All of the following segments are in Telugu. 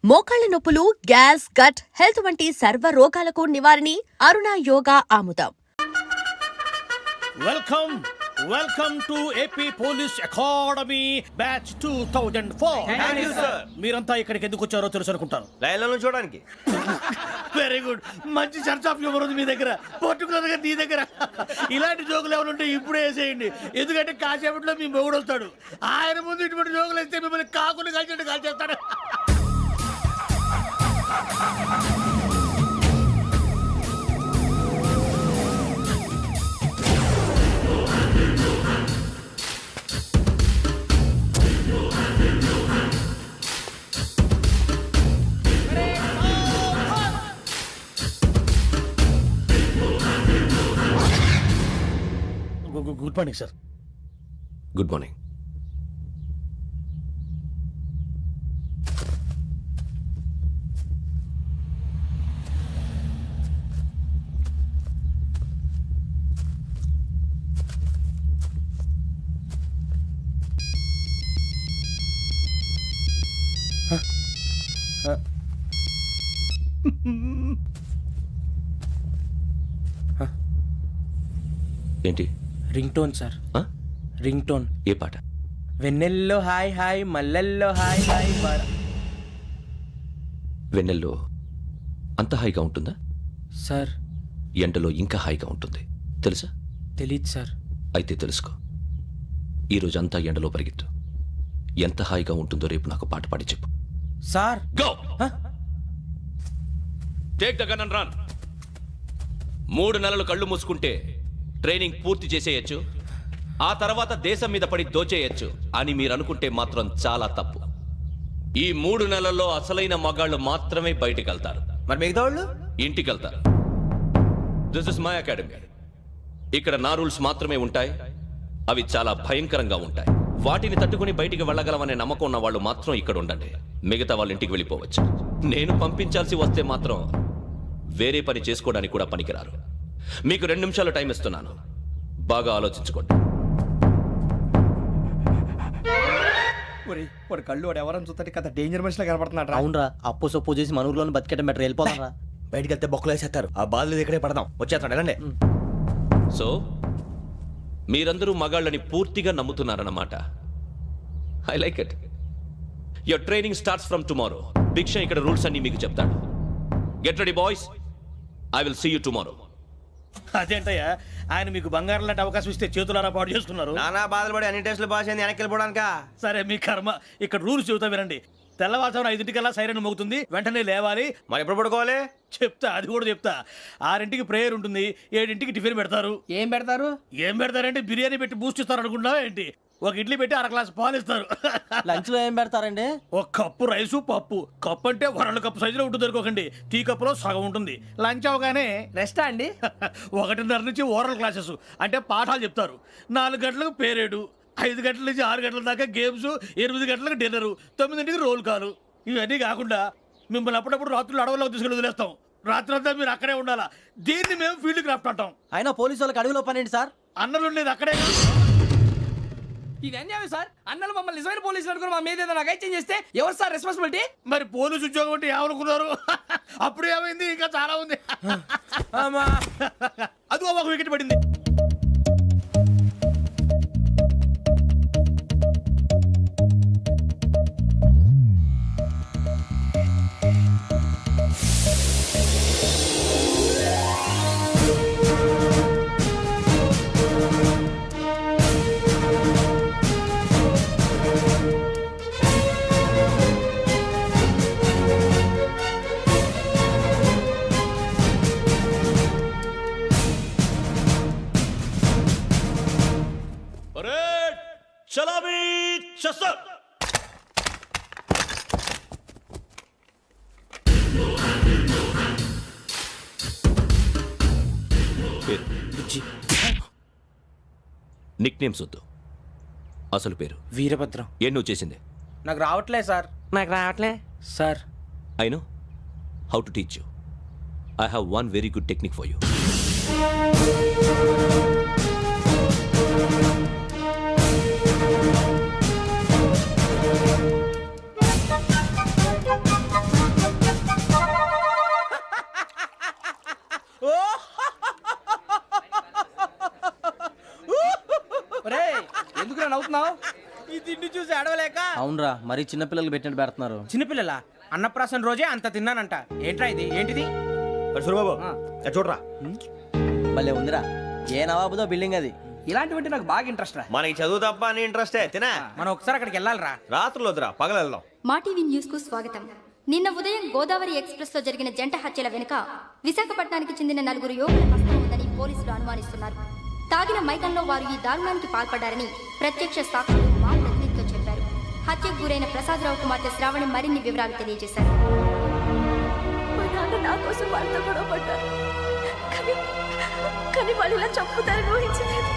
మోకాళ్ల నొప్పులు, గ్యాస్, గట్ హెల్త్ వంటి సర్వ రోగాలకు నివారణి అరుణ యోగా ఆముదం. Welcome to AP police academy batch 2004. మీరంతా ఇక్కడికి ఎందుకు వచ్చారో తెలుసు అనుకుంటాను. లైన్లను చూడడానికి. Very good. మంచి చర్చ్ ఆఫ్ హ్యూమర్ ఉంది మీ దగ్గర, పర్టికులర్ గా నీ దగ్గర. ఇలాంటి జోకులు ఏమైనా ఉంటే ఇప్పుడే వేసేయండి, ఎందుకంటే కాసేపట్లో మీ మొగుడు వస్తాడు. ఆయన ముందు ఇటువంటి జోకులు వేస్తే మిమ్మల్ని కాకులు కాల్చేట్టు కాల్చేస్తాడు. Good morning sir. Good morning. ఏంటి? Ring tone sir. Ring tone. ఏ పాట? వెన్నెల్లో హాయ్ హాయ్, మల్లెల్లో హాయ్ హాయ్. వెన్నెల్లో అంత హాయిగా ఉంటుందా? సార్ ఎండలో ఇంకా హాయిగా ఉంటుంది తెలుసా? తెలీదు సార్. అయితే తెలుసుకో. ఈరోజు అంతా ఎండలో పరిగెత్తు. ఎంత హాయిగా ఉంటుందో రేపు నాకు పాట పాడి చెప్పు. Sir go. Take the gun and run. 3 నెలలు కళ్ళు మూసుకుంటే ట్రైనింగ్ పూర్తి చేసేయచ్చు, ఆ తర్వాత దేశం మీద పడి దోచేయచ్చు అని మీరు అనుకుంటే మాత్రం చాలా తప్పు. ఈ 3 నెలల్లో అసలైన మగాళ్ళు మాత్రమే బయటికి వెళ్తారు. మరి మిగతా వాళ్ళు ఇంటికి వెళ్తారు. This is my academy. ఇక్కడ నా రూల్స్ మాత్రమే ఉంటాయి. అవి చాలా భయంకరంగా ఉంటాయి. వాటిని తట్టుకుని బయటికి వెళ్ళగలమనే నమ్మకం ఉన్న వాళ్ళు మాత్రం ఇక్కడ ఉండండి. మిగతా వాళ్ళు ఇంటికి వెళ్ళిపోవచ్చు. నేను పంపించాల్సి వస్తే మాత్రం వేరే పని చేసుకోవడానికి కూడా పనికిరారు. మీకు 2 నిమిషాలు టైం ఇస్తున్నాను, బాగా ఆలోచించుకోండి. వాడు కళ్ళు వాడు ఎవరని చూస్తే కదా డేంజర్ మనిషిలో కనపడుతున్నాడు. అవునరా, అప్పు సొప్పు చేసి మన ఊర్లో బతికేట బెటర్. వెళ్ళిపోతారా? బయటికి వెళ్తే బొక్కలు వేసేస్తారు. ఆ బాధలు ఇక్కడే పడదాం. వచ్చేస్తాడు వెళ్ళండి. సో మీరందరూ మగాళ్ళని పూర్తిగా నమ్ముతున్నారన్నమాట. I like it. Your training starts from tomorrow. భిక్ష ఇక్కడ రూల్స్ అన్ని మీకు చెప్తాడు. Get ready boys, I will see you tomorrow. అదేంటయ్యా, ఆయన మీకు బంగారం లాంటి అవకాశం ఇస్తే చేతులారా పాటు చేసుకున్నారు. నానా బాధలు పడి అన్ని టెస్టులు పాస్ అయింది, వెనక్కి వెళ్ళిపోవడానికా? సరే మీ కర్మ. ఇక్కడ రూల్స్ చెబుతా వినండి. తెల్లవారుజామున 5 సైరన్ మోగుతుంది, వెంటనే లేవాలి. మరి ఎప్పుడు పడుకోవాలి? చెప్తా, అది కూడా చెప్తా. 6 ప్రేయర్ ఉంటుంది, 7 టిఫిన్ పెడతారు. ఏం పెడతారు? ఏం పెడతారంటే బిర్యానీ పెట్టి బూస్ట్ ఇస్తారు అనుకుంటున్నావా ఏంటి? ఒక ఇడ్లీ పెట్టి 1 గ్లాస్ పాలు ఇస్తారు. లంచ్ లో ఏం పెడతారండి? ఒక కప్పు రైసు, పప్పు. కప్పు అంటే 1 కప్పు సైజులో ఉంటుంది అనుకోకండి. టీ కప్పులో సగం ఉంటుంది. లంచ్ అవగానే రెస్టా అండి? 1:30 నుంచి ఓరల్ క్లాసెస్ అంటే పాఠాలు చెప్తారు. 4 గంటలకు పేరేడు, 5 గంటల నుంచి 6 గంటల దాకా గేమ్స్, 8 గంటలకు డిన్నరు, 9ంటికి రోల్ కాలు. ఇవన్నీ కాకుండా మిమ్మల్ని అప్పుడప్పుడు రాత్రులు అడవులకు తీసుకెళ్ళి వదిలేస్తాం. రాత్రి అంతా మీరు అక్కడే ఉండాలా. దీన్ని మేము ఫీల్డ్ క్రాఫ్ట్ అంటాం. అయినా పోలీసు వాళ్ళకి అడవిలో పని ఏంటి సార్? అన్నలు ఉండేది అక్కడే. ఇది అన్యాయం సార్. అన్నలు మమ్మల్ని నిజమైన పోలీసులు అనుకుని మా మీద ఏదైనా అగైత్యం చేస్తే ఎవరు సార్ రెస్పాన్సిబిలిటీ? మరి పోలీసు ఉద్యోగం అంటే ఏమనుకున్నారు? అప్పుడు ఏమైంది, ఇంకా చాలా ఉంది. అది ఒక వికెట్ పడింది. చలామీ చస్టర్. నిక్ నేమ్స్ వద్దు, అసలు పేరు. వీరభద్రం. ఏం నువ్వు చేసింది? నాకు రావట్లే సార్. నాకు రావట్లే sir. I know how to teach you. I have one very good technique for you. ఏంట్రా మరీ చిన్నపిల్లలు పెట్టినట్టు పెడుతున్నారు. చిన్నపిల్లల అన్నప్రాసన రోజే అంత తిన్నానంట. ఏంట్రా ఇది? ఏంటిది? అరే సూరిబాబు చూడరా, భలే ఉందిరా. ఏ నవాబుదో బిల్డింగ్ అది. ఇలాంటివంటే నాకు బాగా ఇంట్రెస్ట్ రా. మనకి చదువు తప్ప అని ఇంట్రెస్టే తినా. మనం ఒకసారి అక్కడికి వెళ్ళాలిరా. రాత్రులు వద్దురా, పగలు వెళ్దాం. మా టీవీ న్యూస్ కు స్వాగతం. నిన్న ఉదయం గోదావరి ఎక్స్ప్రెస్ లో జరిగిన జంట హత్యల వెనుక విశాఖపట్నానికి చెందిన 4 యువకుల హస్తం ఉందని పోలీసులు అనుమానిస్తున్నారు. తాగిన మైకంలో వారు ఈ దారుణానికి పాల్పడ్డారని ప్రత్యక్ష సాక్షులు మా ప్రతినిధితో చెప్పారు. హత్యకు గురైన ప్రసాదరావు కుమార్తె శ్రావణి మరిన్ని వివరాలు తెలియజేశారు. మా నాన్న నా కోసం వాళ్ళతో గొడవ పడ్డారు, కానీ వాళ్ళు ఇలా చంపుతారని ఊహించలేదు.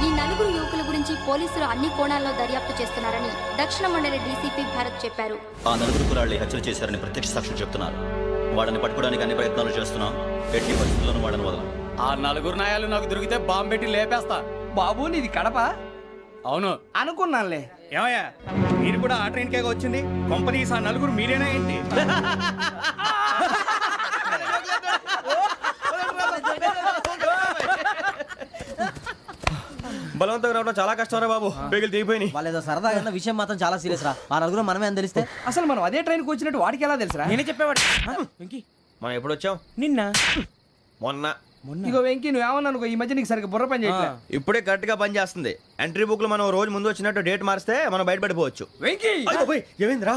ఈ 4 యువకుల గురించి పోలీసులు అన్ని కోణాల్లో దర్యాప్తు చేస్తున్నారని దక్షిణ మండలి డీసీపీ భరత్ చెప్పారు. ఆ 4 కురాళ్ళు హత్యలు చేశారని ప్రత్యక్ష సాక్షులు చెప్తున్నారు. వాళ్ళని పట్టుకోవడానికి అన్ని ప్రయత్నాలు చేస్తున్నాం. ఎట్టి పరిస్థితుల్లోనూ వాళ్ళని వదలం. ఆ 4 నాయాలు నాకు దొరికితే బాంబు పెట్టి లేపేస్తా. బాబు నీది కడప? అవును అనుకున్నానులే. ఏమయ్యా, మీరు కూడా ఆ ట్రైన్ కేగా వచ్చింది? కంపెనీస్ ఆ 4 మీరేనా ఏంటి? బలవంతంగా రావడం చాలా కష్టం రా బాబు, బేగులు దిగిపోయినాయి. వాళ్ళు ఏదో సరదాగా ఉన్న విషయం మాత్రం చాలా సీరియస్ రా. ఆ 4 మనమే అని తెలిస్తే అసలు మనం అదే ట్రైన్కి వచ్చినట్టు వాడికి ఎలా తెలుసురా? నేనే చెప్పేవాడు. వెంకీ, మనం ఎప్పుడు వచ్చాం? నిన్న మొన్న. ఇగో వెంకీ నువ్వేమన్నా అనుకో, ఈ మధ్య నీకు సరిగ్గా బుర్ర పని చేయట్లే. ఇప్పుడే కరెక్ట్ గా పని చేస్తుంది. ఎంట్రీ బుక్ లో మనం రోజు ముందు వచ్చినట్టు డేట్ మారిస్తే మనం బయటపడిపోవచ్చు. వెంకీ ఏమైందిరా?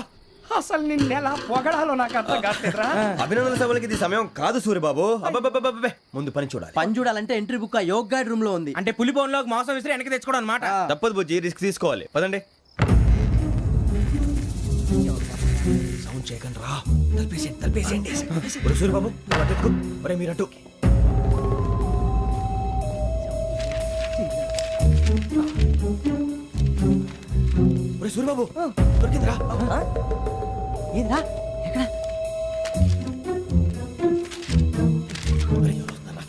అసలు నిన్న ఎలా పొగడాలో నాకు అర్థం కాట్లేదురా. అభినందన సభలకి ఇది సమయం కాదు సూరిబాబు. అబ్బబ్బబ్బబ్బబ్బే, ముందు పని చూడాలి. పని చూడాలంటే ఎంట్రీ బుక్ ఆ యోగ్ గైడ్ రూమ్ లో ఉంది. అంటే పులి బోన్లోకి మాంసం విసిరి వెనక్కి తెచ్చుకోవడం అనమాట. తప్పదు బుజ్జి, రిస్క్ తీసుకోవాలి. పదండి. సౌండ్ చేయకండి రా. తలపేసేయండి. ఒరే సూరిబాబు, నువ్వు అటు ఎక్కు. ఒరే మీరు అటు. ఒరే సూరిబాబు, దొరికిందిరా. ఏంద్రా ఎక్కడ? ఒరే, ఎవరు వస్తున్నారా?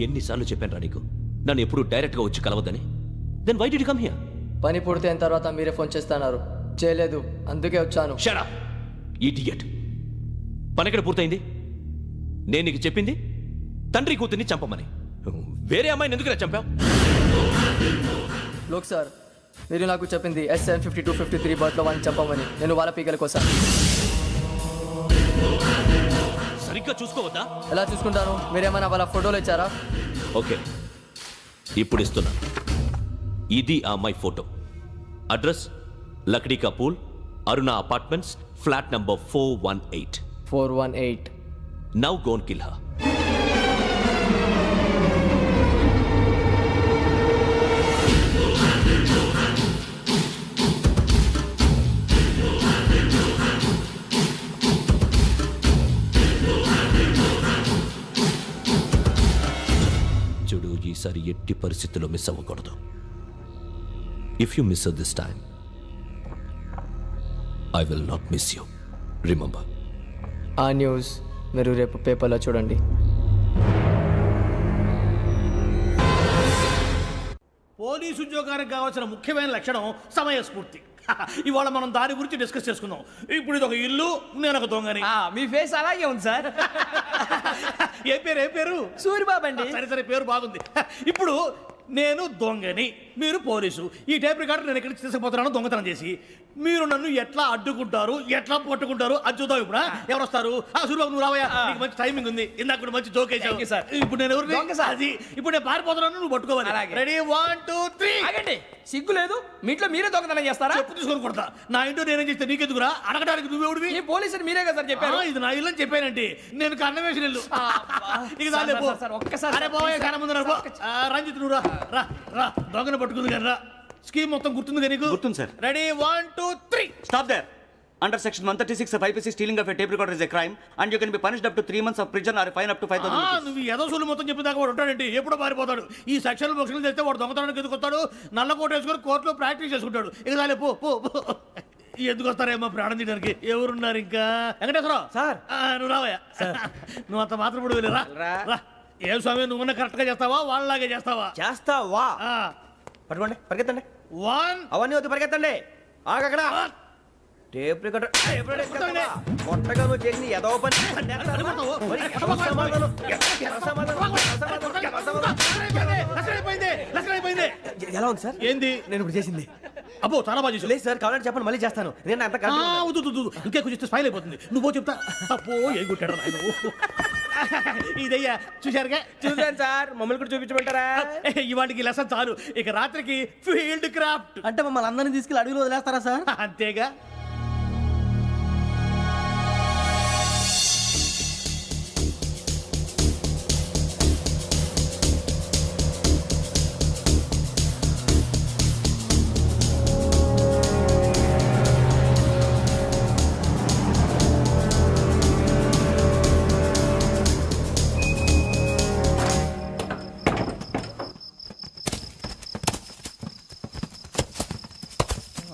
ఎన్నిసార్లు చెప్పాను రా నీకు, నన్ను ఎప్పుడు డైరెక్ట్ గా వచ్చి కలవద్దని? Then why did you come here? పని పూర్తయిన తర్వాత మీరే ఫోన్ చేస్తున్నారు. చేయలేదు, అందుకే వచ్చాను. Shut up idiot. పని ఎక్కడ పూర్తయింది? నేను నీకు చెప్పింది తండ్రి కూతుర్ని చంపమని. వేరే అమ్మాయిని ఎందుకు చంపావు? లోక్ సార్, మీరు నాకు చెప్పింది SN5253 బర్త్లో వాళ్ళని చంపమని. నేను వాళ్ళ పీకల కోసం. సరిగ్గా చూసుకోవద్దా? ఎలా చూసుకుంటాను? మీరేమైనా వాళ్ళ ఫోటోలు ఇచ్చారా? ఓకే, ఇప్పుడు ఇస్తున్నా. ఇది ఆ అమ్మాయి photo. Address Lakdi కపూల్, Aruna apartments, flat number 418. 418. Now go and kill her. చూడు, ఈసారి ఎట్టి పరిస్థితుల్లో మిస్ అవ్వకూడదు. If you miss this time, I will not miss you. Remember. ఆ న్యూస్ మీరు రేపు పేపర్లో చూడండి. పోలీసు ఉద్యోగానికి కావాల్సిన ముఖ్యమైన లక్షణం సమయస్ఫూర్తి. ఇవాళ మనం దాని గురించి డిస్కస్ చేసుకుందాం. ఇప్పుడు ఇది ఒక ఇల్లు, నేను ఒక దొంగని. మీ ఫేస్ అలాగే ఉంది సార్. ఏ పేరు? సూరిబాబు అండి. సరే పేరు బాగుంది. ఇప్పుడు నేను దొంగని, మీరు పోలీసు. ఈ టైప్ రికార్డు నేను ఎక్కడికి తీసుకుపోతున్నాను దొంగతనం చేసి. మీరు నన్ను ఎట్లా అడ్డుకుంటారు, ఎట్లా పట్టుకుంటారు అది చూద్దాం. ఇప్పుడు ఎవరు వస్తారు? సూరిబాబు నువ్వు రావయ్యా, నీకు మంచి టైమింగ్ ఉంది. ఇందాక కూడా మంచి జోక్ వేసావు సార్. ఇప్పుడు నేను ఎవరు? అది ఇప్పుడు నేను పారిపోతున్నాను, నువ్వు పట్టుకోవాలి. రెడీ 1 2 3. ఆగండి, సిగ్గు లేదు? మీ ఇంట్లో మీరే దొంగతనం చేస్తారా? చెప్పు తీసుకొని కొడతా. నా ఇంట్లో నేనేం చేస్తే నీకెందుకురా? అడగడానికి నువ్వెవడివి? ఈ పోలీసులు మీరే కదా సార్ చెప్పారు. ఇది నా ఇల్లు అని చెప్పానంటే నేను కన్నవేసిన ఇల్లు. సార్, ఒక్కసారి అరే బాబోయ్, కన్న ముందు రంజిత్ నువ్వు రా రా. దొంగను పట్టుకుంది కానీ రా. స్కీమ్ మొత్తం గుర్తుంది కానీ? గుర్తుంది sir. Ready 1 2 3. Stop there. Under section 136 of IPC, stealing of a tape recorder is a crime and you can be punished up to 3 months of prison or a fine up to 5,000 rupees. నువ్వు ఏదో సొల్లు మొత్తం చెప్పిన దాకా వాడు ఉంటాడండి. ఎప్పుడో పారిపోతాడు. ఈ సెక్షన్లు బొక్షన్లు చేస్తే వాడు దొంగతనానికి ఎదుకొస్తాడు. నల్ల కోట వేసుకొని కోర్టులో ప్రాక్టీస్ చేసుకుంటాడు. ఇక చాలే పో. ఎందుకు వస్తారేమో ప్రాణం తీయడానికి ఎవరున్నారు ఇంకా వెంకటేశ్వరరావు సార్. నువ్వు రావయ్యా నువ్వు అంత మాత్రం ఇప్పుడు వెళ్ళి రా ఏ స్వామి నువ్వున్న కరెక్ట్ గా చేస్తావా వాళ్ళలాగే చేస్తావా చేస్తావా పట్టుకోండి పరిగెత్తండి అవన్నీ వద్దు పరిగెత్తండి ఆగక్కడ టేప్ రికార్డర్ కొట్టగా నువ్వు చేసి ఏదో పని ఎలా ఉంది సార్ ఏంది నేను ఇప్పుడు చేసింది అబ్బో చాలా బాగా చేసావు. లేదు సార్ కావాలంటే చెప్పండి మళ్ళీ చేస్తాను నేను అంత ఇంకే కొంచెం స్మైల్ అయిపోతుంది నువ్వు చెప్తా అబ్బో ఏ కొట్టాడు నాయన ఇదయ్యా చూశారుగా చూసాను సార్ మమ్మల్ని కూడా చూపించమంటారా ఇవాటికి లెసన్ చాలు ఇక రాత్రికి ఫీల్డ్ క్రాఫ్ట్ అంటే మమ్మల్ని అందరినీ తీసుకెళ్ళి అడుగులు వదిలేస్తారా సార్? అంతేగా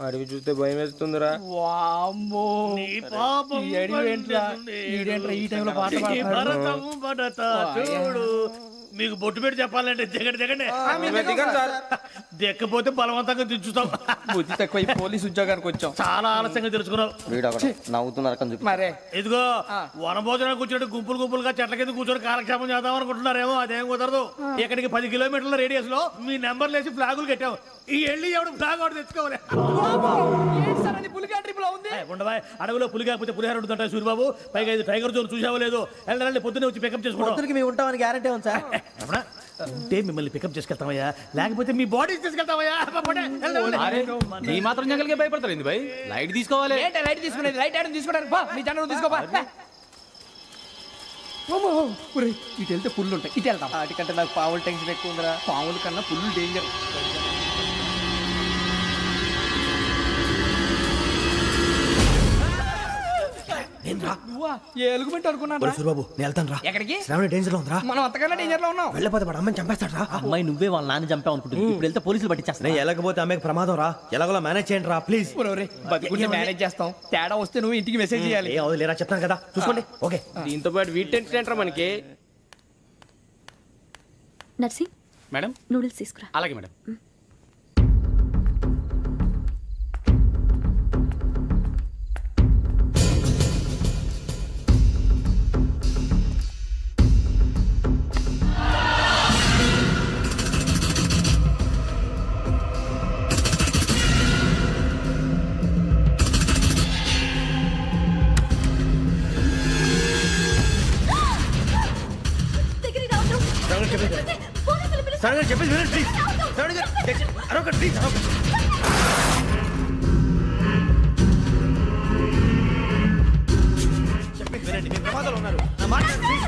అడవి చూస్తే భయం వేస్తుందిరా వామ్మో నీ పాపం ఈ అడవి ఏంట్రా? ఈడేంట్రా ఈ టైంలో పాట ఈ పాడతాడు? భరతము భరత చూడు మీకు బొట్టు పెట్టి చెప్పాలంటే దిగండి దిక్కపోతే బలవంతంగా దించుతాం బుద్ధి తక్కువ ఈ పోలీస్ ఉద్యోగానికి వచ్చాం. చాలా ఆలస్యంగా తెలుసుకున్నావు వీడు ఒకడు నవ్వుతున్నారు కని చూపి. మరే ఇదిగో వనభోజనానికి కూర్చోటి గుంపులు గుంపులుగా చెట్ల కింద కూర్చొని కాలక్షేపం చేద్దాం అనుకుంటున్నారేమో అదేం కుదరదు ఇక్కడికి 10 కిలోమీటర్ల రేడియస్ లో మీ నెంబర్లు వేసి ఫ్లాగులు కట్టాము ఈ వెళ్ళి ఎవడు ఫ్లాగ్ ఒకటి తెచ్చుకోవాలి ఏంటి సార్ అది పులిగా ట్రిప్ లో ఉంది? ఉండవా అడవిలో పులి కాకపోతే పులిహార ఉంటుంటాయి సూర్యబాబు పైగా ఇది టైగర్ జోన్ చూసావో లేదో వెళ్ళాలి పొద్దున్నే వచ్చి పికప్ చేసుకుంటాం పొద్దురికి మేము ఉంటామని గ్యారంటీ ఉంది సార్. రమణ, ఉంటే మిమ్మల్ని పికప్ చేసుకెళ్తామయ్యా లేకపోతే మీ బాడీ తీసుకెళ్తామయ్యా ఈ మాత్రం జంగల్కే భయపడతారు ఏంది భయ్ లైట్ తీసుకోవాలి ఏంటి లైట్ తీసుకునేది? లైట్ ఆడని తీసుకోవడానికి బా మీ జనరు తీసుకోబా. ఇటు వెళ్తే పుల్లు ఉంటాయి ఇటు వెళ్తాం. వాటికంటే నాకు పావులు టెన్షన్ ఎక్కువ ఉందిరా. పాముల కన్నా పుల్లు డేంజర్. నువ్వా? ఏ ఎలుగుబంటి అనుకున్నాను. సూరిబాబు నేను వెళ్తాను రా ఎక్కడికి? శ్రావణి డేంజర్ లో ఉందిరా మనం అంతకన్నా డేంజర్ లో ఉన్నాం. వెళ్ళపోతే వాడు అమ్మని చంపేస్తాడు రా అమ్మాయి నువ్వే వాళ్ళ నాన్న చంపావు అనుకుంటుంది. ఇప్పుడు వెళ్తే పోలీసులు పట్టించేస్తా. నేను వెళ్ళకపోతే అమ్మకి ప్రమాదం రా ఎలాగోలా మేనేజ్ చేయండి రా ప్లీజ్ బతుకుంటే మేనేజ్ చేస్తాం. తేడా వస్తే నువ్వు ఇంటికి మెసేజ్ చేయాలి. ఏ అవదు లేరా చెప్తాను కదా చూసుకోండి ఓకే దీంతో పాటు వీటి టెంట్ మనకి నర్సి మేడం నూడిల్స్ తీసుకురా. అలాగే మేడం శ్రావణి చెప్పేసి వినండి ప్లీజ్ శ్రావణి గారు అరొకటి ప్లీజ్ చెప్పేసి వినండి మీ ప్రమాదాలు ఉన్నారు నా మాట ప్లీజ్